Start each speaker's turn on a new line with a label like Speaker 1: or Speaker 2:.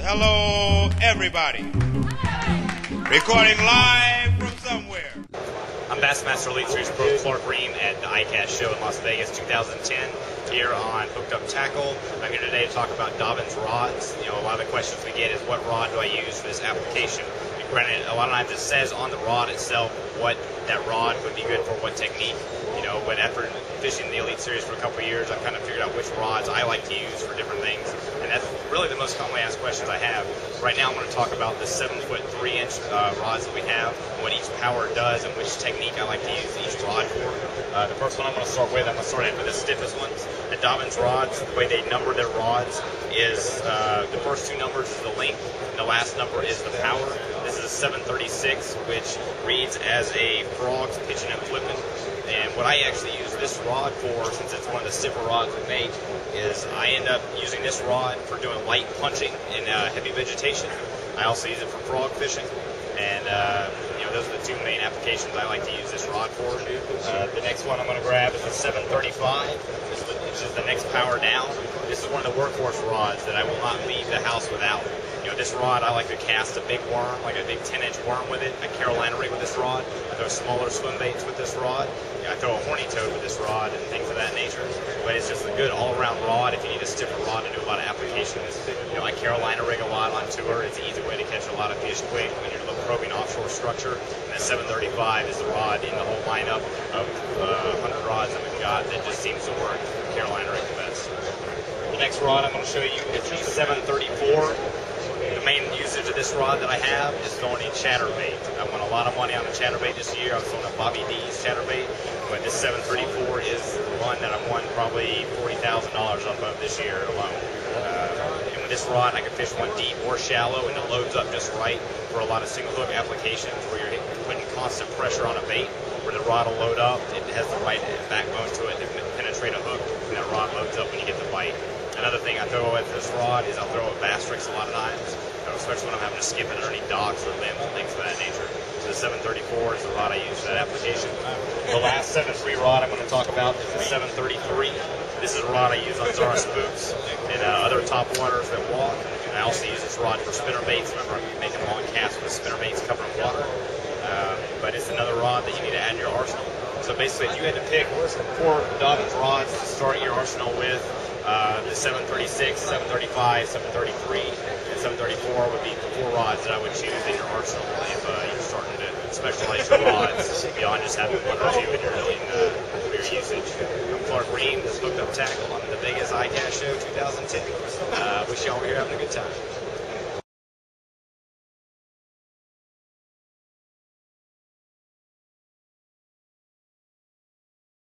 Speaker 1: Hello, everybody. Recording live from somewhere.
Speaker 2: I'm Bassmaster Elite Series Pro Reehm at the ICAST show in Las Vegas 2010 here on Hooked Up Tackle. I'm here today to talk about Dobyn's rods. You know, a lot of the questions we get is what rod do I use for this application? And granted, a lot of times it says on the rod itself what that rod would be good for, what technique. You know, but after fishing the Elite Series for a couple of years, I've kind of figured out which rods I like to use for different things. And that's really the most commonly asked questions I have. Right now I'm going to talk about the 7-foot 3-inch rods that we have, what each power does, and which technique I like to use each rod for. The first one I'm going to start with, I'm going to start with the stiffest ones. At Dobyn's rods, the way they number their rods is the first two numbers is the length, and the last number is the power. This is a 736, which reads as a frog's pitching and flipping. And what I actually use this rod for, since it's one of the stiffer rods we make, is I end up using this rod for doing light punching in heavy vegetation. I also use it for frog fishing, and you know, those are the two main applications I like to use this rod for. The next one I'm going to grab is the 735, which is the next power down. This is one of the workhorse rods that I will not leave the house without. You know, this rod, I like to cast a big worm, like a big 10-inch worm with it. I Carolina rig with this rod. I throw smaller swim baits with this rod. You know, I throw a horny toad with this rod and things of that nature. But it's just a good all-around rod if you need a stiffer rod to do a lot of applications. You know, I Carolina rig a lot on tour. It's an easy way to catch a lot of fish quick when you're probing offshore structure. And the 735 is the rod in the whole lineup of 100 rods that we've got that just seems to work Carolina rig the best. The next rod I'm going to show you is the 734. The main usage of this rod that I have is throwing in chatterbait. I won a lot of money on a chatterbait this year. I was throwing a Bobby D's chatterbait, but this 734 is the one that I've won probably $40,000 off of this year alone. And with this rod, I can fish one deep or shallow, and it loads up just right for a lot of single hook applications where you're putting constant pressure on a bait, where the rod will load up. It has the right backbone to it to penetrate a hook, and that rod loads up when you get the bite. Another thing I throw with this rod is I'll throw a bass tricks a lot of times, especially when I'm having to skip it underneath docks or limbs and things of that nature. So the 734 is the rod I use for that application. The last 7.3 rod I'm going to talk about is the 733. This is a rod I use on Zara spooks and other top waters that walk. And I also use this rod for spinner baits. Remember, I'm making long casts with spinner baits covering water. But it's another rod that you need to add to your arsenal. So basically, if you had to pick 4 Dobyn's rods to start your arsenal with, the 736, 735, 733, and 734 would be the 4 rods that I would choose in your arsenal if you're starting to specialize your rods beyond just having 1 or 2 in your usage. I'm Reehm, this Hooked Up Tackle on the Vegas ICAST show 2010. Wish y'all were here having a good time.